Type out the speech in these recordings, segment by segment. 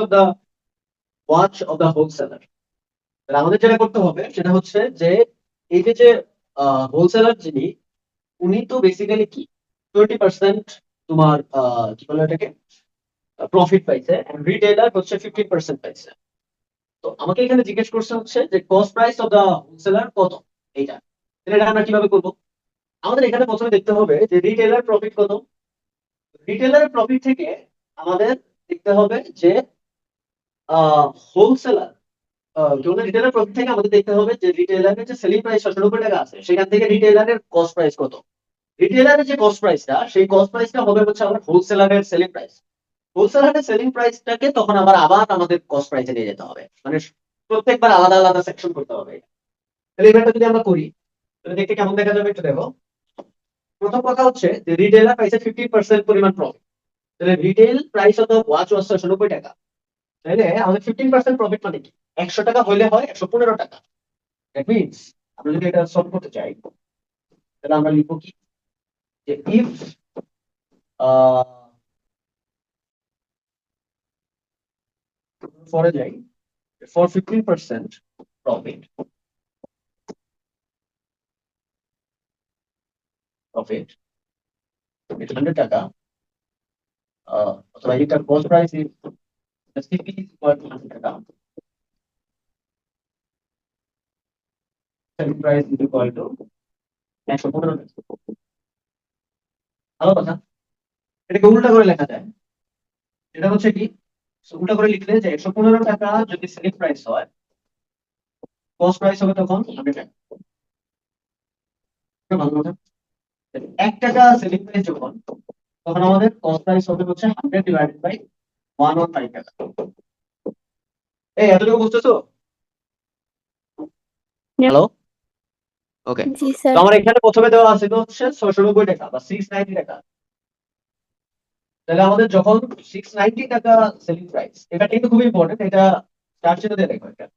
of the watch of the wholesaler। তাহলে আমাদের যেটা করতে হবে সেটা হচ্ছে যে এই যে হোলসেলার যিনি, উনি তো বেসিক্যালি কি 20% তোমার কি বলে এটাকে প্রফিট পাইছে, রিটেলার হচ্ছে 15% পাইছে। তো আমাকে এখানে জিজ্ঞেস করছে হচ্ছে যে cost price of the wholesaler কত, এইটা। তাহলে এটা আমরা কিভাবে করবো? আমাদের এখানে প্রথমে দেখতে হবে যে রিটেলার প্রফিট কত। রিটেলারের প্রফিট থেকে আমাদের দেখতে হবে যে হোলসেলার রিটেলার প্রফিট থেকে আমাদের দেখতে হবে যে রিটেলারের যে সেলিং প্রাইস 97 টাকা আছে, সেখান থেকে রিটেলারের কস্ট প্রাইস কত। রিটেলারের যে কস্ট প্রাইসটা, সেই কস্ট প্রাইসটা হবে হচ্ছে আমার হোলসেলারের সেলিং প্রাইস। হোলসেলারের সেলিং প্রাইসটাকে তখন আবার আমাদের কস্ট প্রাইসে নিয়ে যেতে হবে, মানে প্রত্যেকবার আলাদা আলাদা সেকশন করতে হবে। তাহলে এবারটা যদি আমরা করি তাহলে দেখতে কেমন দেখা যাবে একটু দেখো। প্রথম কথা হচ্ছে যে রিটেলার পাইছে 50% পরিমাণ প্রফিট। তাহলে retail price of the watch ওয়াজ 96 টাকা। তাহলে আমাদের 15% প্রফিট মানে কি? 100 টাকা হইলে হয় 115 টাকা। দ্যাট মিনস আমরা যদি এটা সলভ করতে চাই তাহলে আমরা লিখবো কি যে ইফ ফরে যাই ফর 15% প্রফিট প্রফিট 100 টাকা, অথবা এটার cost price is CP is equal two 100 টাকা, selling price is equal two 115 টাকা। ভালো কথা। এটাকে উল্টা করে লেখা যায়। এটা হচ্ছে কি, উল্টা করে লিখলে যে 115 টাকা যদি সেলিং প্রাইস হয়, কস্ট প্রাইস হবে তখন 100 টাকা। ভালো কথা। 1 টাকা সেলিং প্রাইস যখন, তখন আমাদের কস্ট প্রাইস হবে হচ্ছে 100 / 115 টাকা। এই এতটুকু বুঝতেছো? হ্যালো, ওকে। জি তো স্যার। আমার এখানে প্রথমে দেওয়া আছে তো হচ্ছে 690 টাকা বা 690 টাকা। তাহলে আমাদের যখন 690 টাকা সেলিং প্রাইস, এটা কিন্তু খুবই ইম্পর্টেন্ট, এটা চার চিহ্ন দিয়ে দেখো। এটা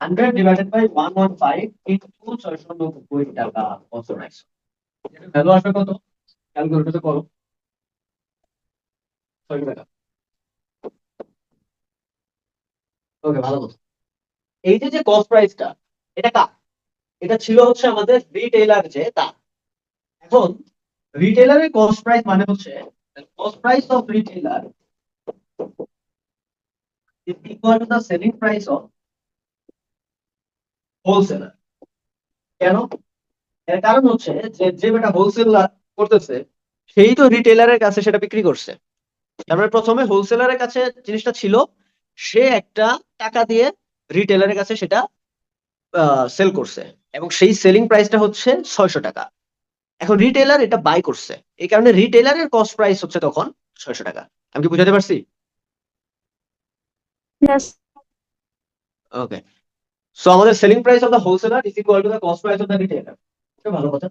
100 / 115 ইন্টু 690 টাকা কত রাইস, এটা ভ্যালু আসবে কত? ক্যালকুলেটরে করো। 6 টাকা। ওকে, ভালো কথা। এই যে কস্ট প্রাইসটা, এটা কার? এটা ছিল হচ্ছে আমাদের রিটেইলার, যে তা। এখন রিটেইলারের কস্ট প্রাইস মানে হচ্ছে cost price of retailer is equal to the selling price of wholesaler. কেন? এর কারণ হচ্ছে যে যে বেটা হোলসেল করতেছে, সেই তো রিটেইলারের কাছে সেটা বিক্রি করছে। তারপরে প্রথমে হোলসেলারের কাছে জিনিসটা ছিল, সে একটা টাকা দিয়ে রিটেলারের কাছে সেটা সেল করছে, এবং সেই সেলিং প্রাইসটা হচ্ছে 600 টাকা। এখন রিটেলার এটা বাই করছে, এই কারণে রিটেলারের কস্ট প্রাইস হচ্ছে তখন 600 টাকা। আমি কি বুঝাতে পারছি? Yes. ওকে। সো আমাদের selling price of the wholesaler is equal to the cost price of the retailer. এটা ভালো কথা।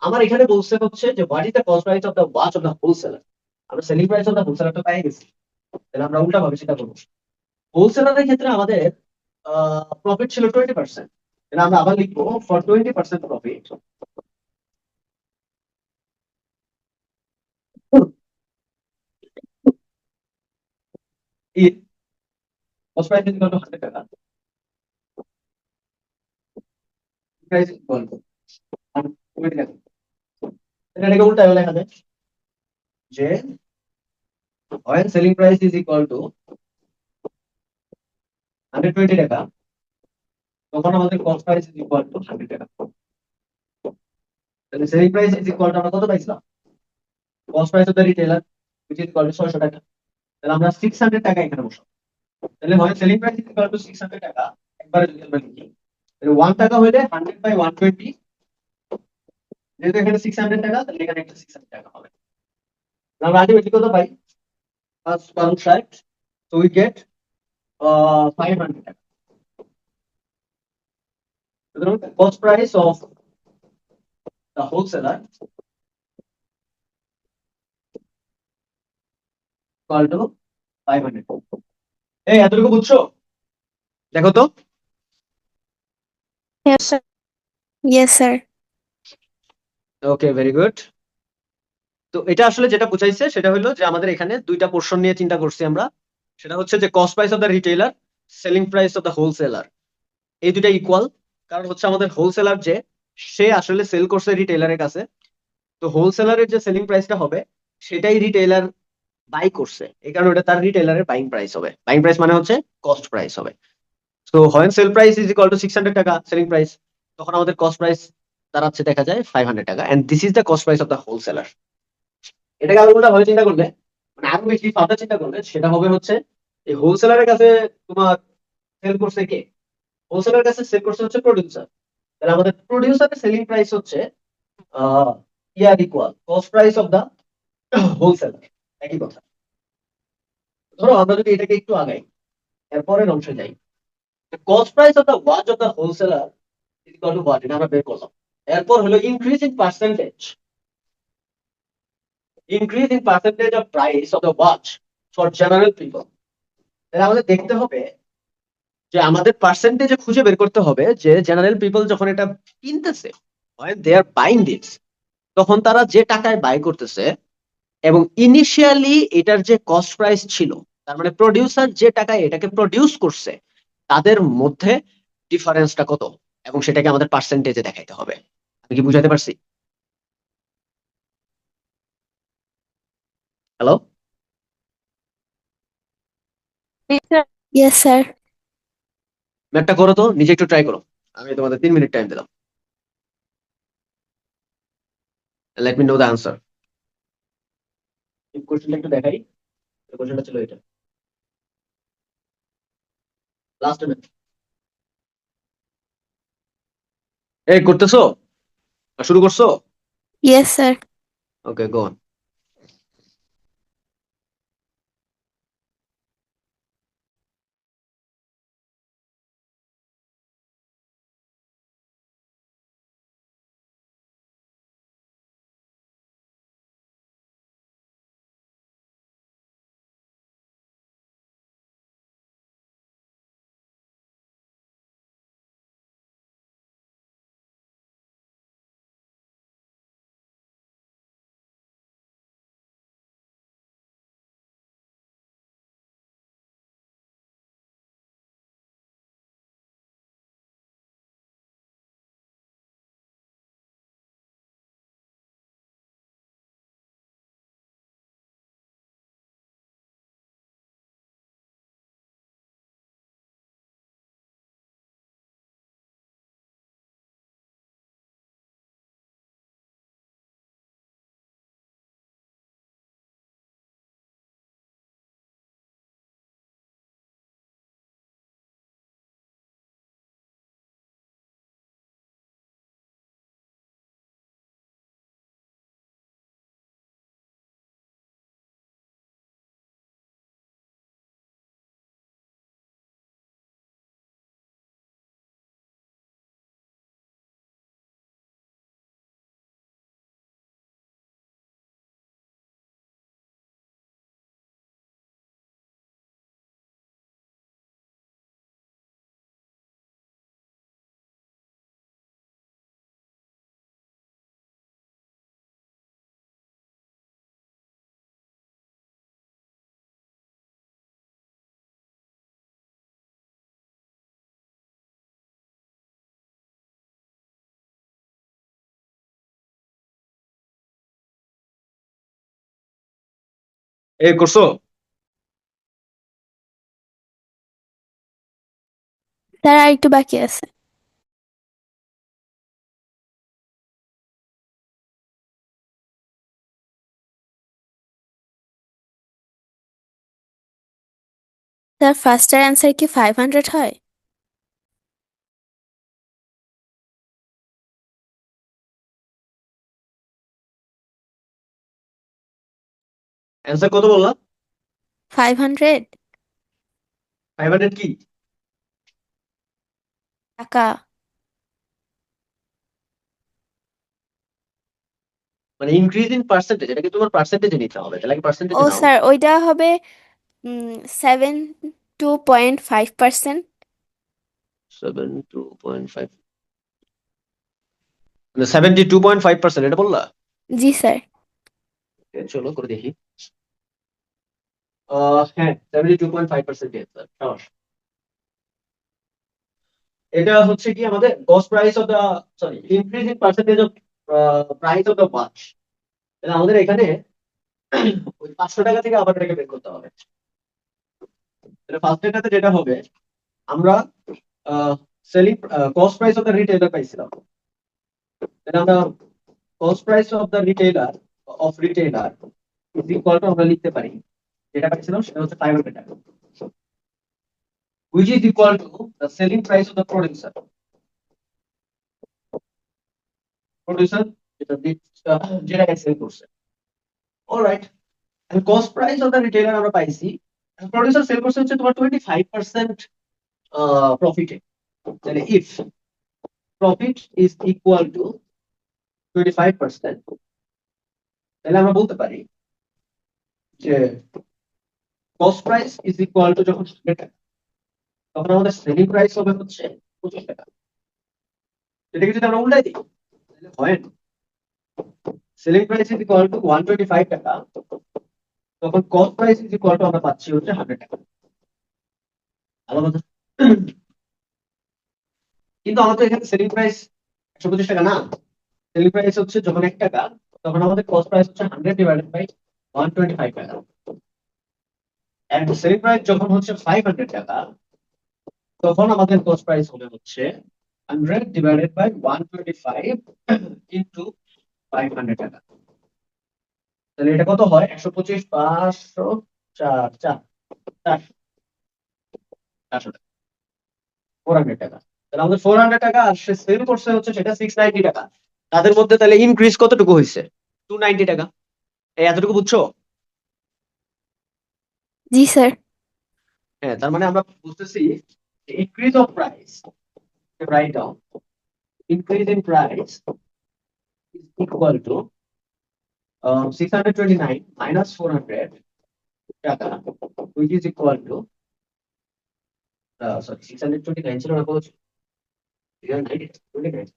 আমার এখানে বলছে হচ্ছে যে what is the cost price of the watch of the wholesaler. আমরা selling price of the wholesaler তো পেয়ে গেছি। তাহলে আমরা উল্টা ভাবে চিন্তা করবো। হোলসেলারের ক্ষেত্রে আমাদের প্রফিট ছিল 20%। তাহলে আমরা আবার লিখবো for 20% profit in cost price is equal two 100 টাকা, প্রাইস ইজ ইকুয়াল টু 20 টাকা। এটাকে উল্টা লেখা যায় যে when selling price is equal to 120 টাকা, তখন আমাদের cost price is equal two 100 টাকা। তাহলে selling price is equal to আমরা কত পাইছিলাম? Cost price of the retailer which is equal to 600 টাকা। তাহলে আমরা 600 টাকা এখানে বসাবো। তাহলে হয় selling price is equal to 600 টাকা, একবারে যদি আমরা লিখি তাহলে 1 টাকা হইলে 100/120, যেহেতু এখানে 600 টাকা তাহলে এখানে একটা 600 টাকা হবে। আমরা আলটিমেটলি কত পাই? 5 × 60, so we get 500 টাকা। সুতরাং cost price of the wholesaler equal to 500। এই এতটুকু বুঝছো? দেখো তো। Yes, sir. Yes, sir. ওকে, ভেরি গুড। তো এটা আসলে যেটা বুঝাইছে সেটা হলো যে আমাদের এখানে দুইটা পোর্শন নিয়ে চিন্তা করছি আমরা। সেটা হচ্ছে যে cost price of the retailer, selling price of the wholesaler, এই দুটা ইকুয়াল। কারণ হচ্ছে আমাদের হোলসেলার যে, সে আসলে সেল করছে রিটেইলারের কাছে, তো হোলসেলারের যে সেলিং প্রাইসটা হবে সেটাই রিটেইলার বাই করছে, এই কারণে ওটা তার রিটেইলারের বাইং প্রাইস হবে। বাইং প্রাইস মানে হচ্ছে কস্ট প্রাইস হবে। তো when sale price is equal to 600 টাকা সেলিং প্রাইস, তখন আমাদের কস্ট প্রাইস দাঁড়াচ্ছে দেখা যায় 500 টাকা, and this is the cost price of the wholesaler. এটাকে আরো উল্টা ভাবে চিন্তা করলে, মানে আরো বেশি ফার্দার চিন্তা করলে, সেটা হবে হচ্ছে এই হোলসেলারের কাছে তোমার সেল করছে কে? হোলসেলারের কাছে সেল করছে হচ্ছে প্রোডিউসার। তাহলে আমাদের প্রোডিউসারের সেলিং প্রাইস হচ্ছে ইয়ার equal cost price of the wholesaler, একই কথা। ধরো আমরা যদি এটাকে একটু আগাই, এরপরের অংশে যাই, cost price of the watch of the wholesaler is equal to what, এটা আমরা বের করলাম। এরপর হলো increase in percentage, increase in percentage of price of the watch for general people. তাহলে আমাদের দেখতে হবে যে আমাদের পার্সেন্টেজে খুঁজে বের করতে হবে যে জেনারেল পিপল যখন এটা কিনতেছে, হয় দে আর বাইং দিস, তখন তারা যে টাকায় বাই করতেছে এবং ইনিশিয়ালি এটার যে কস্ট প্রাইস ছিল, তার মানে প্রডিউসার যে টাকায় এটাকে প্রডিউস করছে, তাদের মধ্যে ডিফারেন্সটা কত, এবং সেটাকে আমাদের পার্সেন্টেজে দেখাইতে হবে। আমি কি বুঝাতে পারছি? হ্যালো? Yes, sir. ম্যাথটা করো তো, নিজে একটু ট্রাই করো। আমি তোমাদের 3 মিনিট টাইম দিলাম। Let me know the answer. কোশ্চেনটা একটু দেখাই। কোশ্চেনটা ছিল এটা, লাস্ট মিনিট। এই করতেছো? শুরু করছো? Yes, sir. Okay, go on. এই করছো? Sir, আর একটু বাকি আছে। Sir, ফার্স্টের অ্যান্সার কি 500 হয়? অ্যান্সার কত বললাম? 500 500 কি? টাকা। মানে ইনক্রিজ ইন পার্সেন্টেজ, এটাকে তোমার পার্সেন্টেজে নিতে হবে, তাহলে কি ও পার্সেন্টেজে নাও। স্যার, ওইটা হবে 72.5%। 72.5, মানে 72.5%, এটা বললা? জি স্যার। চলো করে দেখি। হ্যাঁ 72.5% এটা হচ্ছে কি আমাদের cost price of the sorry increase in percentage of price of the watch. তাহলে আমাদের এখানে ওই 500 টাকা থেকে আবার এটাকে বের করতে হবে। তাহলে ফার্স্ট এটাতে যেটা হবে আমরা selling cost price of the retailer পাইছিলাম। তাহলে আমরা cost price of the retailer is equal to আমরা লিখতে পারি যেটা পাইছিলাম সেটা হচ্ছে 500 টাকা, which is equal to the selling price of the producer যেটা সেল করছে। Alright, and cost price of the retailer আমরা পাইছি, প্রডিউসার সেল করছে হচ্ছে তোমার 25% প্রফিটে। তাহলে if profit is equal to 25%, তাহলে আমরা বলতে পারি যে cost price is equal two যখন 100 টাকা তখন আমাদের সেলিং প্রাইস হবে হচ্ছে 25 টাকা। এটাকে যদি আমরা উল্টাই দিই তাহলে হয় selling price is equal two 125 টাকা, তখন cost price is equal to আমরা পাচ্ছি হচ্ছে 100 টাকা। ভালো কথা। কিন্তু আমাদের এখানে সেলিং প্রাইস 125 টাকা না, সেলিং প্রাইস হচ্ছে যখন 1 টাকা তখন আমাদের কস্ট প্রাইস হচ্ছে 100 ডিভাইডেড বাই 125 টাকা, এন্ড সেলিং প্রাইস যখন হচ্ছে 500 টাকা তখন আমাদের কস্ট প্রাইস হবে হচ্ছে 100 ডিভাইডেড বাই 125 ইনটু 500 টাকা। তাহলে এটা কত হয় 125 500 4 4 400 টাকা, 400 টাকা। তাহলে আমাদের 400 টাকা আর সে সেল করছে হচ্ছে সেটা 690 টাকা। তাদের মধ্যে তাহলে ইনক্রিজ কতটুকু হয়েছে 290 টাকা। এই এতটুকু বুঝছো? জি স্যার। হ্যাঁ, তার মানে আমরা বুঝতেছি increase of price, write down increase in price is equal to 629 minus 400 টাকা, which is equal to sorry 629 ছিল না, কত ছিল? 690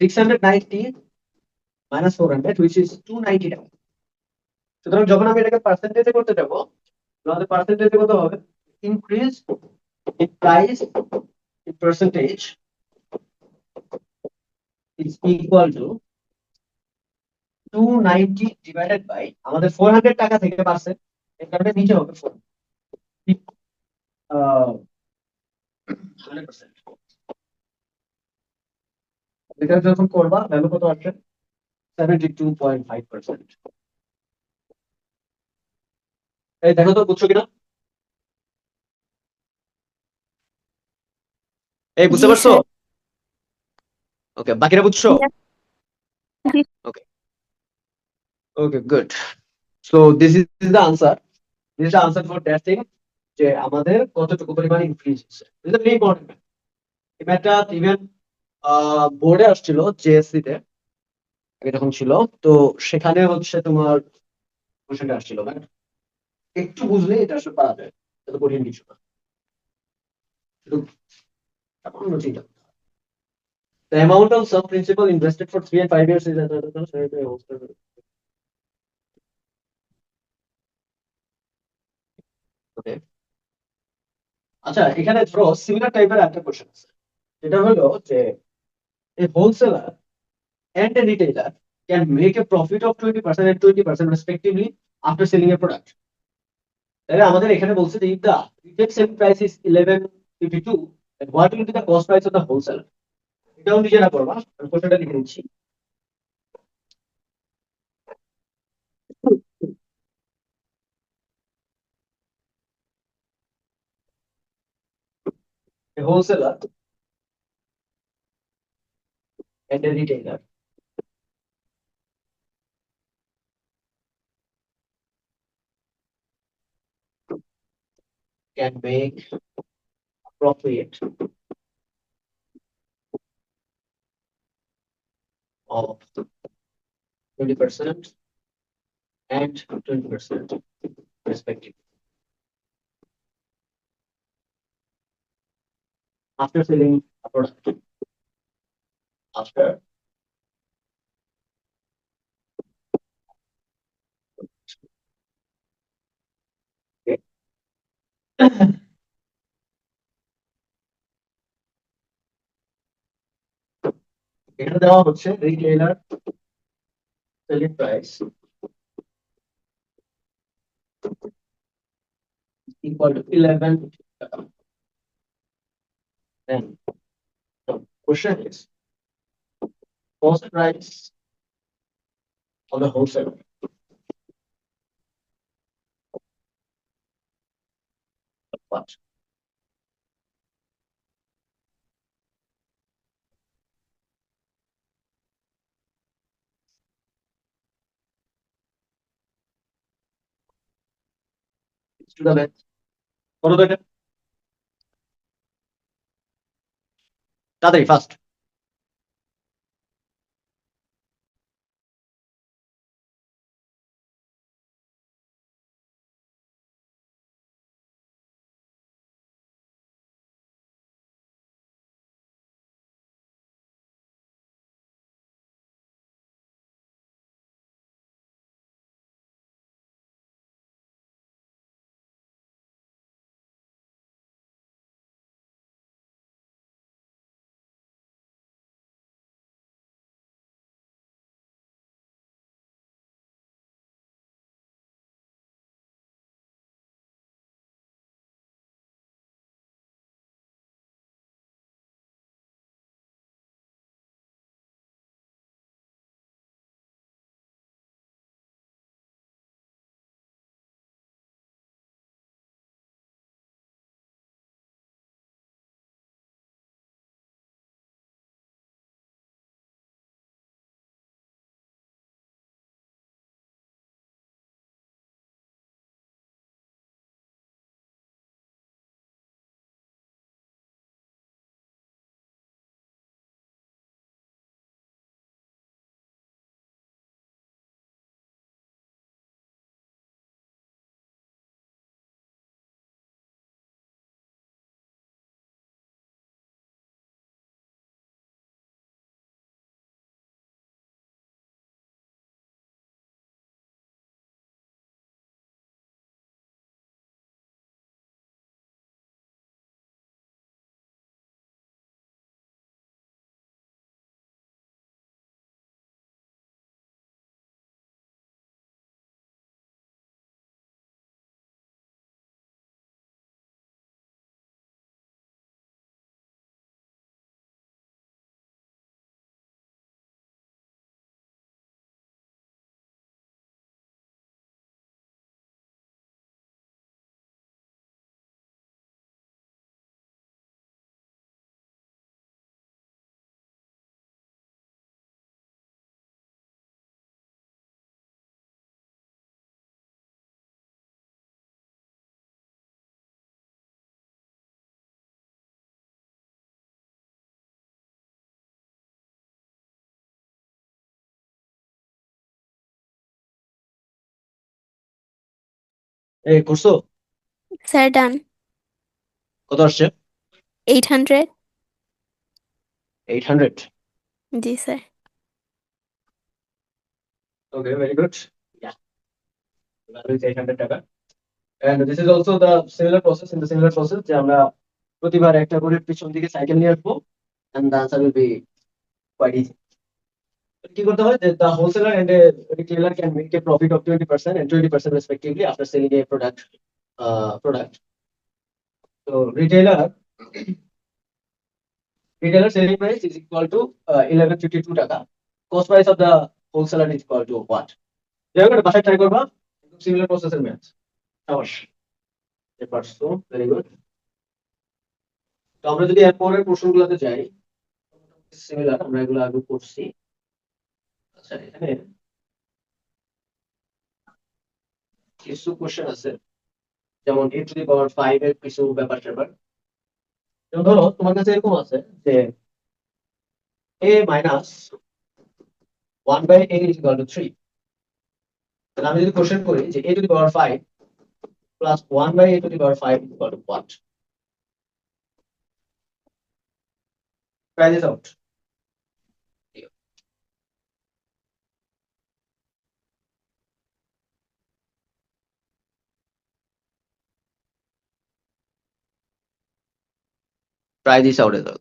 690 minus 400 which is 290 টাকা। সুতরাং যখন আমি এটাকে পার্সেন্টেজে করতে যাব আমাদের পার্সেন্টেজে কত হবে, increase in price in percentage is equal to 290 divided by আমাদের 400 টাকা থেকে পার্সেন্ট, এর কারণে নিচে হবে 100%। এটা যখন করবা ভ্যালু কত আসবে 72.5%। এই দেখো তো বুঝছো কিনা, এই বুঝতে জি পারছো? স্যার। ওকে, বাকিরা বুঝছো? জি। Okay okay good. So this is the answer, this is the answer for that thing যে আমাদের কতটুকু পরিমাণ ইনক্রিজ হচ্ছে। This is very important. এই ম্যাথটা ইভেন বোর্ডে আসছিল জেএসসি তে আগে যখন ছিল, তো সেখানে হচ্ছে তোমার কোশ্চেনটা আসছিল, বাট একটু বুঝলে এটা আসলে পারা যায়, এটা কঠিন কিছু না, শুধু সামান্য চিন্তা করতে হবে। The amount of sum principal invested for 3 and 5 years is okay. আচ্ছা, এখানে ধরো সিমিলার টাইপের একটা কোশ্চেন আছে, যেটা হলো যে a wholesaler and a retailer can make a profit of 20% and 20% respectively after selling a product. তাহলে আমাদের এখানে বলছে যে if the retail selling price is 1152 then what will be the cost price of the wholesaler? এটাও নিজেরা করবা, আমি কোশ্চেনটা লিখে দিচ্ছি। A wholesaler and a retailer can make a profit of 20% and 20% respectively after selling a product, after এখানে দেওয়া হচ্ছে retailer selling price equal to 11 টাকা। Then the question is cost price of the wholesaler. What? It's to the left. করো তো এটা তাড়াতাড়ি fast. এই করছো? স্যার ডান। কত আসছে? 800। 800। জি sir. Okay, very good. Yeah, value is 800 টাকা। And this is also the similar process, in the similar process যে আমরা প্রতিবার একটা করে পিছন দিকে সাইকেল নিয়ে আসবো, and the answer will be quite easy. কি করতে হয় যে the wholesaler and a retailer can make a profit of 20% and 20% respectively after selling a product. So retailer selling price is equal to 1152 টাকা। Cost price of the wholesaler is equal to what? যাই হোক, এটা বাসায় try করবা, similar প্রসেসের math. সাবাস, পারছো, very good. তো আমরা যদি এর পরের প্রশ্নগুলোতে যাই, সিমিলার, আমরা এগুলো আগে করছি। আচ্ছা, এখানে কিছু কোশ্চেন আছে, যেমন a টু দি পাওয়ার 5 এর কিছু ব্যাপার স্যাপার। যেমন ধরো তোমার কাছে এরকম আছে যে a minus 1 by a is equal to 3। তাহলে আমি যদি কোশ্চেন করি যে a to the power 5 plus 1 by a to the power 5 is equal to what? Try this out. Try this out as well.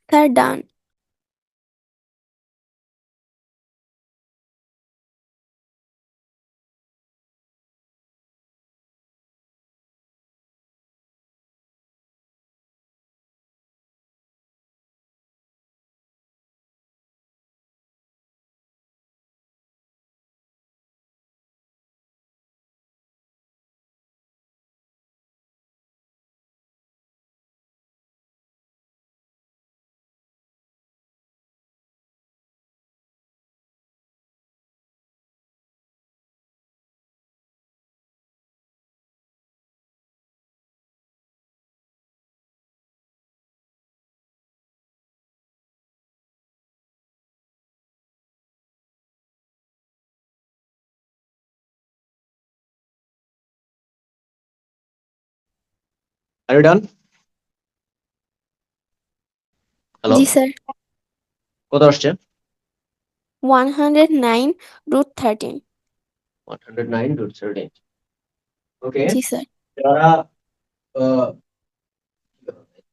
Sir, done. Are you done? Hello? G sir. কত আসছে? 109√13। 109.13. ওকে, জি sir. যারা আহ,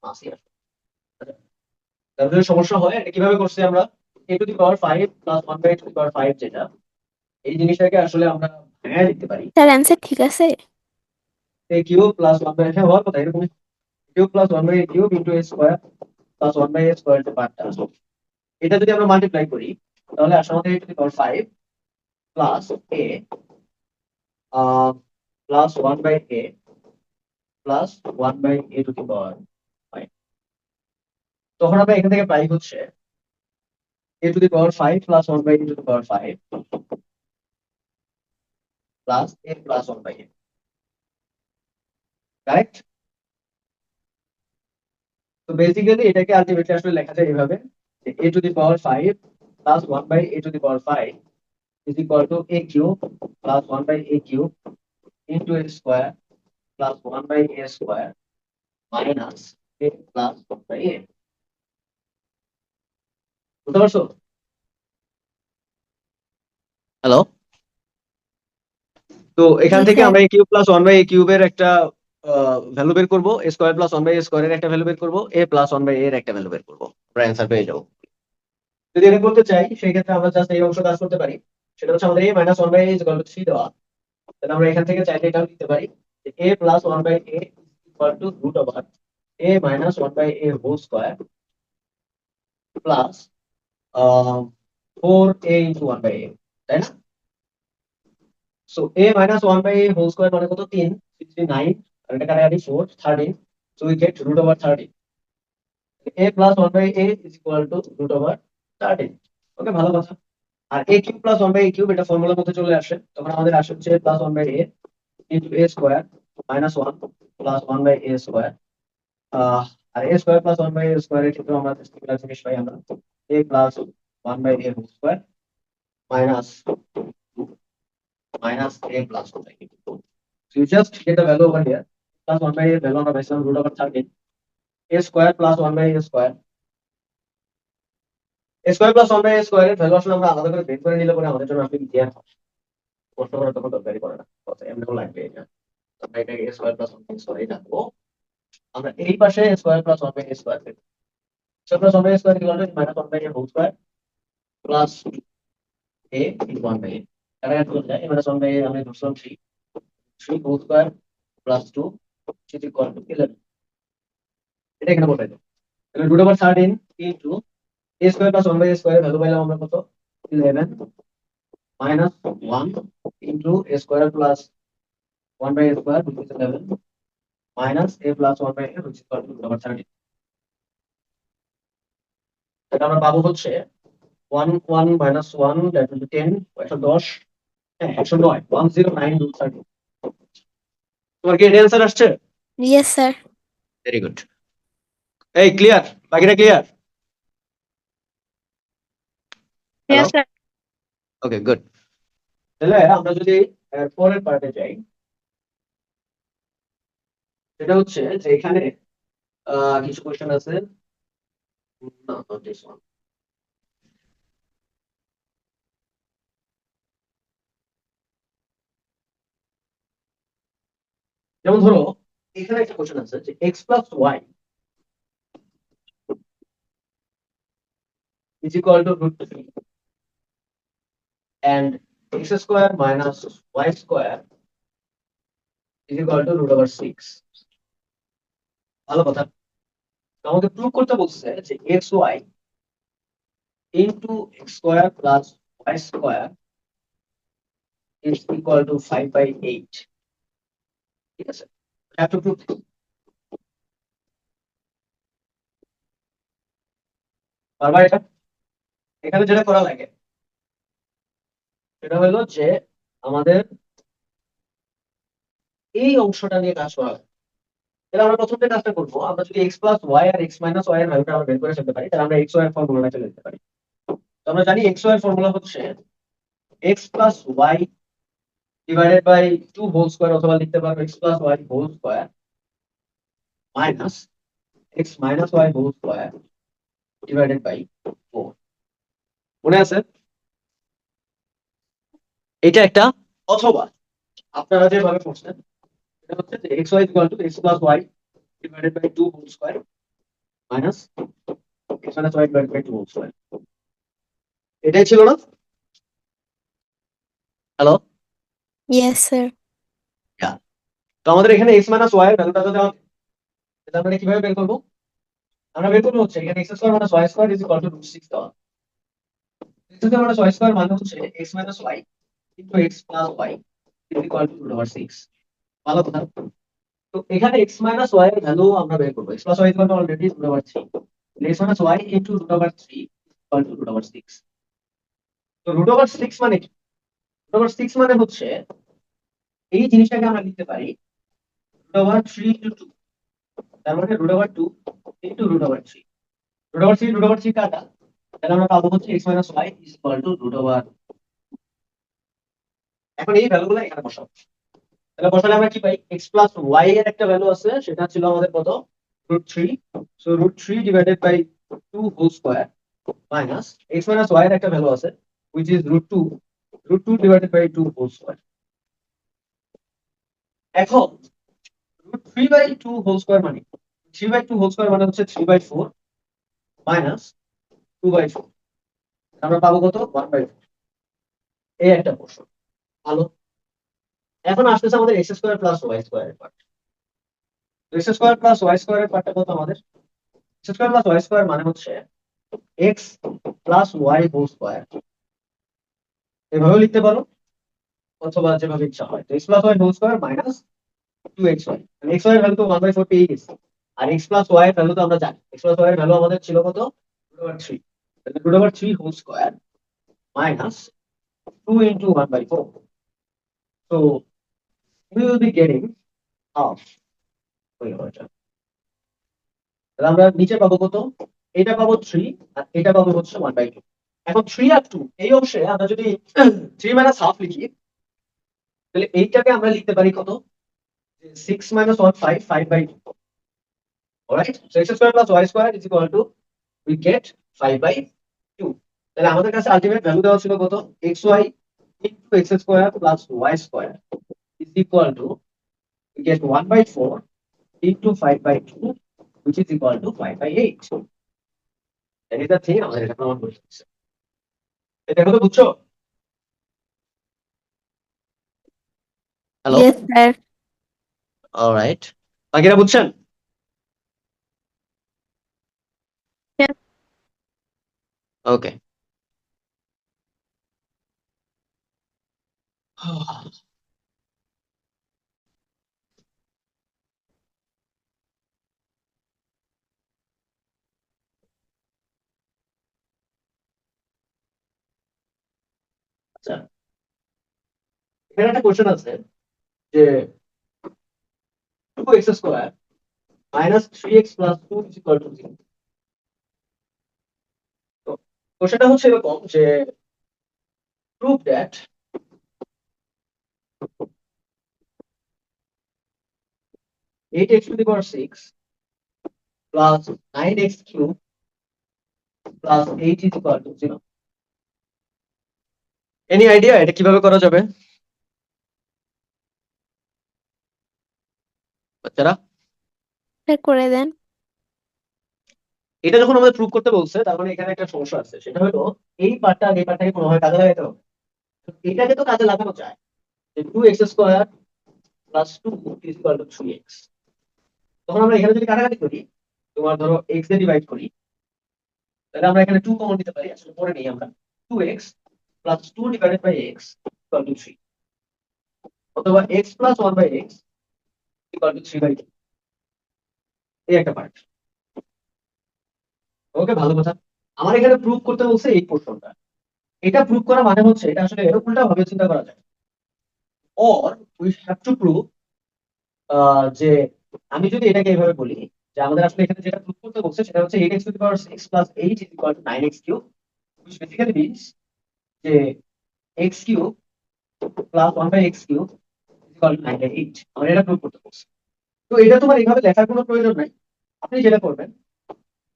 মাসি আসে। আচ্ছা, যাদের সমস্যা হয় এটা কিভাবে করছি আমরা? a⁵ প্লাস 1/5 যেটা, এই জিনিসটাকে আসলে আমরা ভাঙায় লিখতে পারি। স্যার অ্যান্সার ঠিক আছে? a³ প্লাস 1/, হ্যাঁ হওয়ার কথা এরকম। Cube plus 1/³ into a² plus 1/a² যে পার্টটা, এটা যদি আমরা মাল্টিপ্লাই করি তাহলে আসলে আমাদের a to the power 5 plus a plus 1 by a plus 1 by a to the power 5। তখন আমরা এখান থেকে পাই হচ্ছে a to the power 5 plus 1 by a to the power 5 plus a plus 1 by a, correct? তো basically এটাকে ultimately আসলে লেখা যায় এইভাবে যে a to the power 5 plus 1 by a to the power 5 is equal to a cube plus 1 by a cube into a square plus 1 by a square minus a plus 1 by a। বুঝতে পারছো? Hello, তো এখান জি থেকে sir. আমরা a cube plus 1 by a কিউবের একটা value বের করব, a square plus 1 by a স্কয়ারের একটা ভ্যালু বের করব, a প্লাস 1 বাই a এর একটা ভ্যালু বের করব, আমরা অ্যান্সার পেয়ে যাব। যদি এটা করতে চাই সেই ক্ষেত্রে আমরা জাস্ট এই অংশ কাজ করতে পারি। সেটা হচ্ছে আমাদের a minus 1 by a is equal to 3 দেওয়া। তাহলে আমরা এখান থেকে চাইলে এটাও লিখতে পারি যে a plus 1 by a is equal to root over a minus 1 by a whole square plus 4a into 1 by a, তাই না? So a minus 1 by a whole square মানে কত? 3, 69, আর এটা কাটাকাটি 4, 13, so we get root over 13। a plus 1 by a is equal to root over 13। Okay, ভালো কথা। আর a cube plus 1 by a cube এটা ফর্মুলার মধ্যে চলে আসে, তখন আমাদের আসে হচ্ছে plus 1 by a into a square minus 1 plus 1 by a square. আর a square plus 1 by a স্কয়ারের ক্ষেত্রে আমরা সিমিলার জিনিস পাই, আমরা a plus 1 by a whole square minus a plus 1 by a। So you just get the value over here. Plus 1 by a value আমরা পাইছিলাম root over 13, a square plus 1 by a square, a square plus 1 by a square এর value আসলে আমরা আলাদা করে বের করে নিলে পরে আমাদের জন্য আসলে ইজিয়ার হয়, কষ্ট করার তখন দরকারই পড়ে না, কথা এমনি করে লাগবে এটা। আমরা এটা a square plus 1 by a square রাখবো, আমরা এই পাশে a square plus 1 by a square পেতে, so plus 1 by a square equal to minus 1 by a whole square plus a into 1 by a, তাহলে এটা হয়ে যায় minus 1 by a আমরা ধরছিলাম 3 whole square plus 2 which is equal to 11। এটা এখানে বসাই দাও। তাহলে root over 13 into a square plus 1 by a square এর ভ্যালু পাইলাম আমরা কত? 11 minus 1 into a square plus 1 by a square which is 11 minus a plus 1 by a which is equal to root over 13। এটা আমরা পাবো হচ্ছে 1 minus 1 that will be 10, 110, হ্যাঁ 109, 109 root 13। তোমার কি এটা অ্যান্সার আসছে? Yes sir. Very good. এই ক্লিয়ার? বাকিটা clear? Hello, Yes, sir. Okay good. তাহলে আমরা যদি পরের পার্টে যাই, সেটা হচ্ছে যে এখানে কিছু কোশ্চেন আছে। No, not this one. যেমন ধরো এখানে একটা কোশ্চেন আছে যে x plus y is equal to root 3 and x square minus y square is equal to root over 6। ভালো কথা। তো আমাকে প্রুভ করতে বলছে যে xy into x square plus y square is equal to 5 by 8। ঠিক আছে, have to prove this। পারবা এটা? এখানে যেটা করা লাগে সেটা হলো যে আমাদের এই অংশটা নিয়ে কাজ করা লাগে। তাহলে আমরা প্রথম যে কাজটা করবো, আমরা যদি x প্লাস ওয়াই আর x মাইনাস ওয়াই এর ভ্যালুটা আমরা বের করে ফেলতে পারি, তাহলে আমরা x ওয়াই এর ফর্মুলাটা চলে যেতে পারি। তো আমরা জানি x ওয়াই এর ফর্মুলা হচ্ছে x plus y divided by 2 whole square, অথবা লিখতে পারবো x plus y whole square minus x minus y whole square divided by 4। মনে আছে? এটা একটা, অথবা আপনারা যেভাবে করছেন এটা হচ্ছে যে xy equal to x plus y divided by 2 whole square minus x minus y divided by 2 whole square. এটাই ছিল না? Hello, yes sir. তো আমাদের এখানে x মাইনাস ওয়াই এর ভ্যালুটা যদি তাহলে আমরা কিভাবে বের করবো? আমরা বের করবো হচ্ছে এখানে x square minus y square is equal to root 6 দেওয়া। x মাইনাস y স্কয়ার মানে হচ্ছে x minus y into x plus y is equal to root over 6। ভালো কথা। তো এখানে x মাইনাস y এর ভ্যালু আমরা বের করব। x plus y equal to already root over 3। x minus y into root over 3 equal to root over 6। তো root over 6 মানে কি? রুট ওভার 6 মানে হচ্ছে এই জিনিসটাকে আমরা লিখতে পারি রুট ওভার 3 ইনটু 2। তার মানে root over 2 into root over 3। Root over 3 কাটা, তাহলে আমরা পাবো হচ্ছে x minus y is equal to root over. এখন এই ভ্যালুগুলো এখানে বসাবো। তাহলে বসালে আমরা কি পাই? x প্লাস y এর একটা ভ্যালু আছে, সেটা ছিল আমাদের কত? Root 3। So root 3 divided by 2 whole square minus x minus y এর একটা ভ্যালু আছে which is root 2। Root 2 divided by 2 whole square. এখন রুট 3 বাই 2 হোল স্কয়ার মানে 3 বাই 2 হোল স্কয়ার মানে হচ্ছে 3 বাই 4 মাইনাস 2 বাই 4। আমরা পাবো কত? 1 বাই 4। এই একটা পোর্শন। ভালো। এখন আসতেছে আমাদের এক্স স্কোয়ার প্লাস ওয়াই স্কোয়ারের part. X square plus y স্কোয়ারের পার্টটা কত আমাদের? X square plus y square মানে হচ্ছে x plus y whole square. এভাবেও লিখতে পারো অথবা যেভাবে ইচ্ছা হয়। তো x plus y whole square minus 2xy। X y এর ভ্যালু তো 1 বাই 4 পেয়ে গেছি। আর এক্স প্লাস ওয়াই এর ভ্যালু তো আমরা জানি। এক্স প্লাস ওয়াই এর ভ্যালু আমাদের ছিল কত? Root over 3। তাহলে root over 3 whole square minus 2 into 1 by 4। So we will be getting half। তাহলে আমরা নিচে পাবো কত? এটা পাবো 3 আর এটা পাবো হচ্ছে 1 বাই 2। এখন 3 আর 2 এই অংশে আমরা যদি 3 মাইনাস হাফ লিখি, তাহলে এইটাকে আমরা লিখতে পারি কত? 6 minus 1 5 5 by 2। Alright, so x square plus y square is equal to we get 5 by 2। তাহলে আমাদের কাছে আলটিমেট ভ্যালু দেওয়া ছিল কত? xy into x square plus y square is equal to we get 1 by 4 into 5 by 2 which is equal to 5 by 8. That is the thing আমাদের এটা প্রমাণ করতে হচ্ছে। এটা কথা বুঝছো? Hello, Yes, sir. অলরাইট। বাকিরা বুঝছেন? Yes. ওকে। আচ্ছা, এখানে একটা কোশ্চেন আছে যে 2x square minus 3x plus 2 is equal two 0। তো কোশ্চেনটা হচ্ছে এরকম যে prove that 8x to the power 6 plus 9x cube plus 8 is equal two 0। Any idea এটা কিভাবে করা যাবে বাচ্চারা? স্যার করে দেন। এটা যখন আমাদের প্রুভ করতে বলছে, তার মানে এখানে একটা সমস্যা আছে। সেটা হলো এই পার্টটা আর এই পার্টটাকে কোনোভাবে কাজে লাগাতে হবে। তো এটাকে তো কাজে লাগানো যায় যে 2x square plus 2 is equal two 3x। তখন আমরা এখানে যদি কাটাকাটি করি, তোমার ধরো x দিয়ে ডিভাইড করি, তাহলে আমরা এখানে 2 কমন নিতে পারি। আসলে পরে নেই আমরা। 2x plus 2 divided by x equal to 3, অথবা x plus 1 by x equal to 3 by 2। এই একটা পার্ট। ওকে, ভালো কথা। আমার এখানে প্রুভ করতে বলছে এই পোর্শনটা। এটা প্রুভ করা মানে হচ্ছে এটা আসলে উল্টা ভাবে চিন্তা করা যায়। Or we have to prove যে আমি যদি এটাকে এইভাবে বলি যে আমাদের আসলে এখানে যেটা প্রুভ করতে বলছে সেটা হচ্ছে 8x to the power 6 plus 8 is equal to 9x cube, which basically means যে x cube plus 1 by x cube is equal to 9 by 8। আমরা এটা প্রুভ করতে বলছি। তো এটা তোমার এইভাবে লেখার কোনো প্রয়োজন নাই। আপনি যেটা করবেন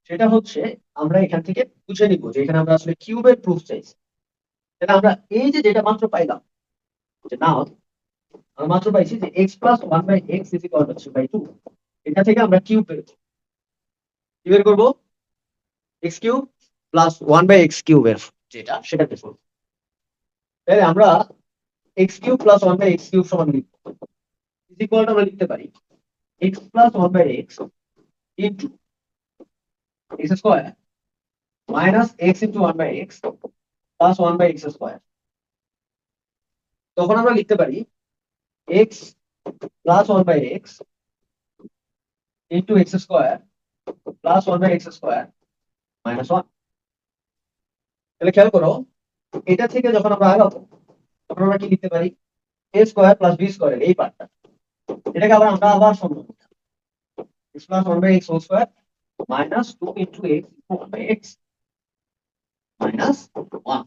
সেটা হচ্ছে আমরা এখান থেকে বুঝে নিব যে এখানে আমরা আসলে কিউবের প্রুফ চাইছি। তাহলে আমরা এই যে যেটা মাত্র পাইলাম যে না, আমরা মাত্র পাইছি যে x plus 1 by x is equal to 3 by 2। এটা থেকে আমরা কিউব বের করব। কি বের করব? x cube plus 1 by x কিউবের যেটা সেটা বের করব। তাহলে আমরা x cube plus 1 by x cube সমান লিখব ইজ ইকুয়াল টু আমরা লিখতে পারি x plus 1 by x into x square minus x into 1 by x plus 1/x square. তখন আমরা লিখতে পারি x plus 1/x into x square plus 1/x square minus 1। তাহলে খেয়াল করো, এটা থেকে যখন আমরা আগাবো তখন আমরা কি লিখতে পারি, a square plus b square এই পার্টটা, এটাকে আমরা আবার সমাধান করতে পারি। x plus 1/x whole square minus 2 into x into 1/x minus 1।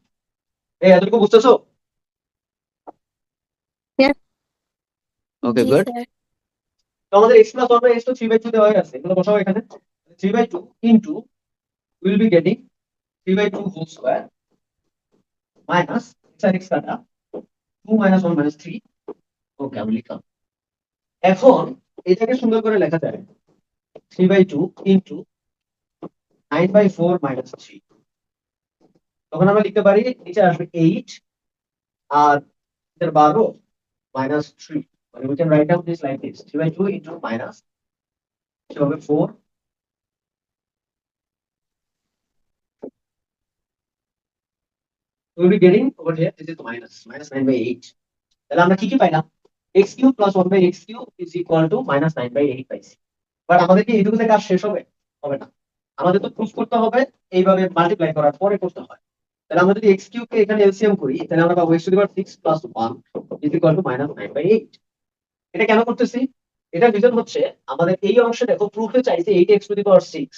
এই এতটুকু বুঝতেছো? Yeah. ওকে, জি গুড। স্যার। তো আমাদের x প্লাস 1/x তো 3/2 দেওয়া আছে, এগুলো বসাও এখানে। 3/2 into will be getting 3/2 whole square minus x আর x কাটা 2 মাইনাস 1 মাইনাস 3। ওকে, আমি লিখলাম। এখন এটাকে সুন্দর করে লেখা যায় 3/2 ইন্টু 9/4 মাইনাস 3। তখন আমরা লিখতে পারি নিচে আসবে 8 আর এর 12 মাইনাস 3, মানে we can write down this like this 3/2 into minus হবে 4 we'll be getting over here this is minus 9/8। তাহলে আমরা কি পাইলাম, x cube plus 1/x cube is equal to minus 9/8 পাইছি। বাট আমাদের কি এইটুকুতে কাজ শেষ হবে? হবে না, আমাদের তো প্রুফ করতে হবে, এইভাবে মাল্টিপ্লাই করার পরে করতে হয়। তাহলে আমরা যদি x কিউব কে এখানে এলসিএম করি তাহলে আমরা পাবো x two the power 6 plus 1 is equal two minus 9/8। এটা কেন করতেছি? এটার রিজন হচ্ছে আমাদের এই অংশে দেখো প্রুফে চাইছে 8x to the power 6,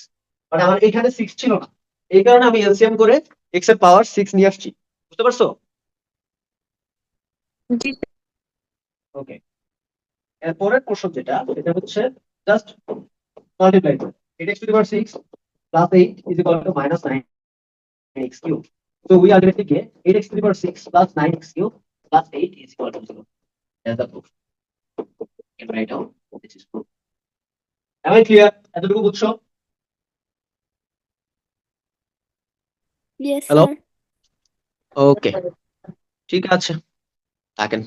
but আমার এখানে 6 ছিল না, এই কারণে আমি এলসিএম করে x এর পাওয়ার 6 নিয়ে আসছি। বুঝতে পারছো? জি ওকে, এর পরের প্রশ্ন যেটা সেটা হচ্ছে জাস্ট মাল্টিপ্লাই করে 8x to the power 6 plus 8 is equal to minus 9x cube. So we ultimately get 8x to the power 6 plus 9x cube plus 8 is equal to 0. That's the proof. You can write down this is proof. Am I clear? এতটুকু বুঝছো? Yes hello, sir. ওকে, ঠিক আছে, থাকেন।